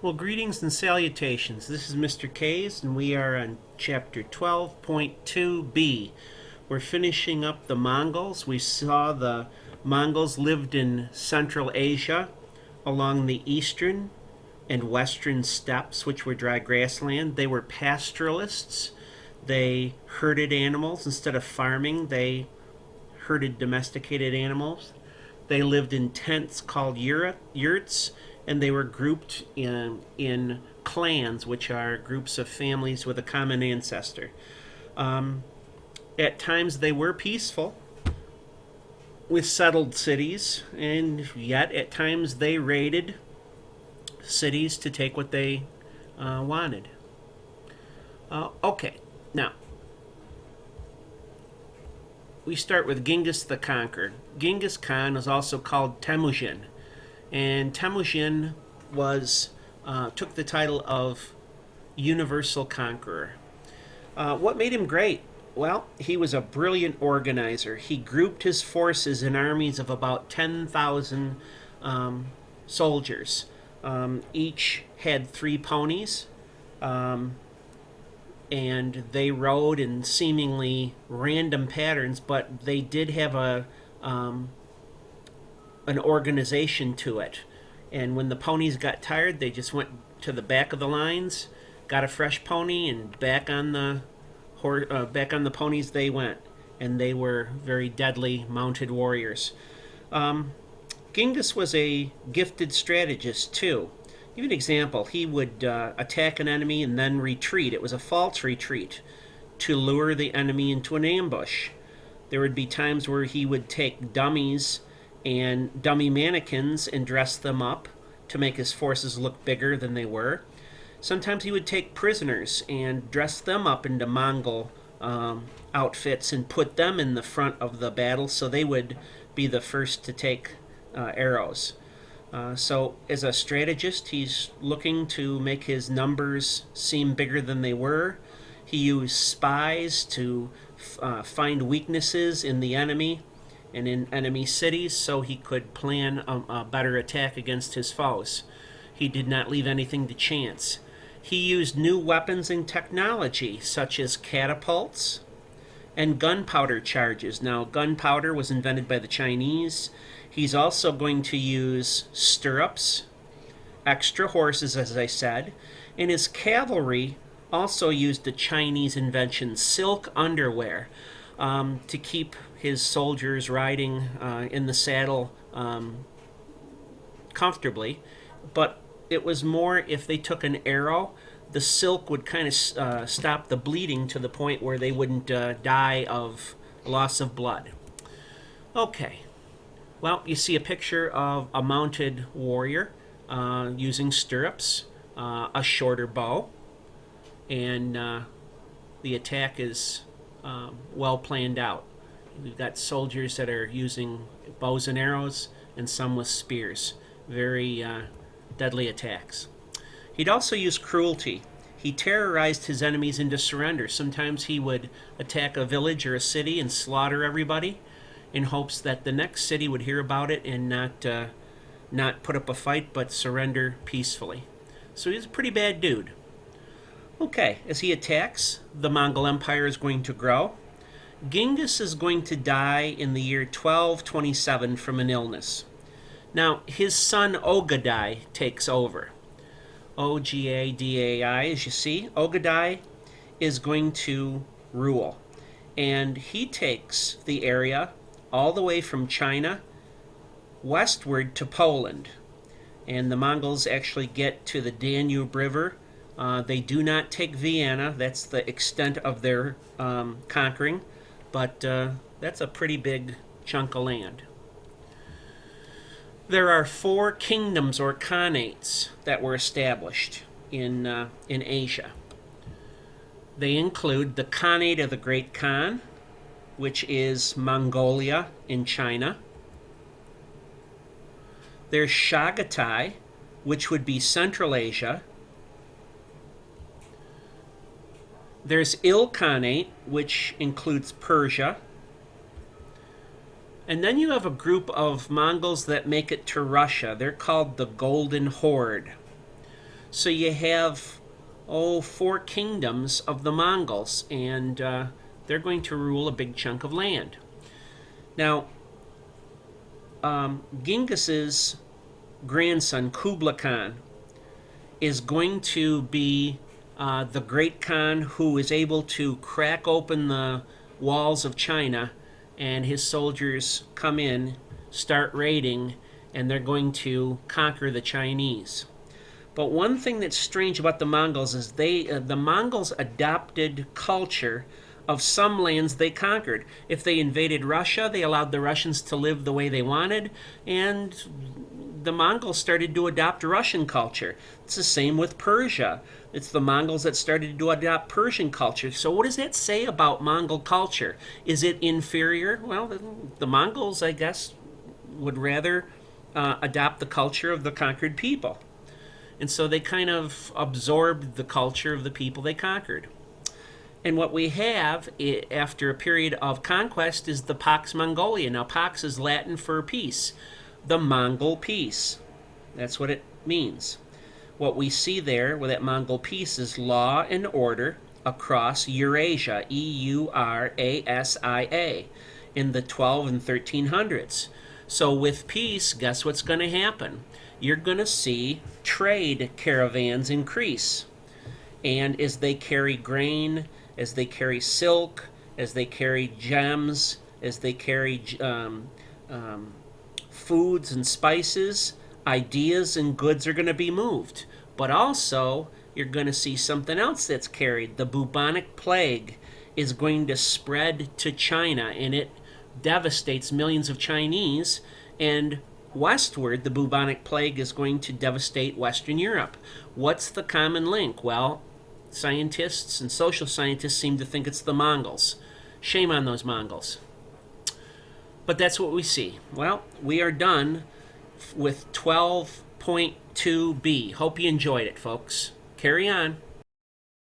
Well, greetings and salutations. This is Mr. K's, and we are on chapter 12.2b. We're finishing up the Mongols. We saw the Mongols lived in Central Asia along the eastern and western steppes, which were dry grassland. They were pastoralists. They herded animals. Instead of farming, they herded domesticated animals. They lived in tents called yurts, and they were grouped in clans, which are groups of families with a common ancestor. At times they were peaceful with settled cities, and yet at times they raided cities to take what they wanted. Okay, now we start with Genghis the Conqueror. Genghis Khan is also called Temujin, and Temujin took the title of Universal Conqueror. What made him great? Well, he was a brilliant organizer. He grouped his forces in armies of about 10,000 soldiers. Each had 3 ponies, and they rode in seemingly random patterns, but they did have an organization to it. And when the ponies got tired, they just went to the back of the lines, got a fresh pony, and back on the ponies they went. And they were very deadly mounted warriors. Genghis was a gifted strategist too. Give you an example. He would attack an enemy and then retreat. It was a false retreat to lure the enemy into an ambush. There would be times where he would take dummies and dummy mannequins and dress them up to make his forces look bigger than they were. Sometimes he would take prisoners and dress them up into Mongol outfits and put them in the front of the battle so they would be the first to take arrows. So as a strategist, he's looking to make his numbers seem bigger than they were. He used spies to find weaknesses in the enemy and in enemy cities so he could plan a better attack against his foes. He did not leave anything to chance. He used new weapons and technology such as catapults and gunpowder charges. Now, gunpowder was invented by the Chinese. He's also going to use stirrups, extra horses, as I said, and his cavalry also used the Chinese invention, silk underwear, to keep his soldiers riding in the saddle comfortably. But it was more if they took an arrow, the silk would kind of stop the bleeding to the point where they wouldn't die of loss of blood. Okay. Well, you see a picture of a mounted warrior using stirrups, a shorter bow, and the attack is well planned out. We've got soldiers that are using bows and arrows, and some with spears. Very deadly attacks. He'd also use cruelty. He terrorized his enemies into surrender. Sometimes he would attack a village or a city and slaughter everybody in hopes that the next city would hear about it and not put up a fight, but surrender peacefully. So he's a pretty bad dude. Okay, as he attacks, the Mongol Empire is going to grow. Genghis is going to die in the year 1227 from an illness. Now, his son Ogadai takes over. Ogadai, as you see. Ogadai is going to rule. And he takes the area all the way from China westward to Poland. And the Mongols actually get to the Danube River. They do not take Vienna. That's the extent of their conquering. But that's a pretty big chunk of land. There are 4 kingdoms or Khanates that were established in Asia. They include the Khanate of the Great Khan, which is Mongolia in China. There's Chagatai, which would be Central Asia. There's Ilkhanate, which includes Persia. And then you have a group of Mongols that make it to Russia. They're called the Golden Horde. So you have, four kingdoms of the Mongols, and they're going to rule a big chunk of land. Now, Genghis's grandson, Kublai Khan, is going to be the great Khan who is able to crack open the walls of China, and his soldiers come in, start raiding, and they're going to conquer the Chinese. But one thing that's strange about the Mongols is the Mongols adopted culture of some lands they conquered. If they invaded Russia, they allowed the Russians to live the way they wanted, and the Mongols started to adopt Russian culture. It's the same with Persia. It's the Mongols that started to adopt Persian culture. So what does that say about Mongol culture? Is it inferior? Well, the Mongols, I guess, would rather adopt the culture of the conquered people. And so they kind of absorbed the culture of the people they conquered. And what we have after a period of conquest is the Pax Mongolia. Now, Pax is Latin for peace. The Mongol peace. That's what it means. What we see there with that Mongol peace is law and order across Eurasia, Eurasia, in the 12 and 1300s. So with peace, guess what's going to happen? You're going to see trade caravans increase. And as they carry grain, as they carry silk, as they carry gems, as they carry foods and spices, ideas and goods are going to be moved. But also, you're going to see something else that's carried. The bubonic plague is going to spread to China, and it devastates millions of Chinese. And westward, the bubonic plague is going to devastate Western Europe. What's the common link? Well, scientists and social scientists seem to think it's the Mongols. Shame on those Mongols. But that's what we see. Well, we are done with 12.2b. Hope you enjoyed it, folks. Carry on.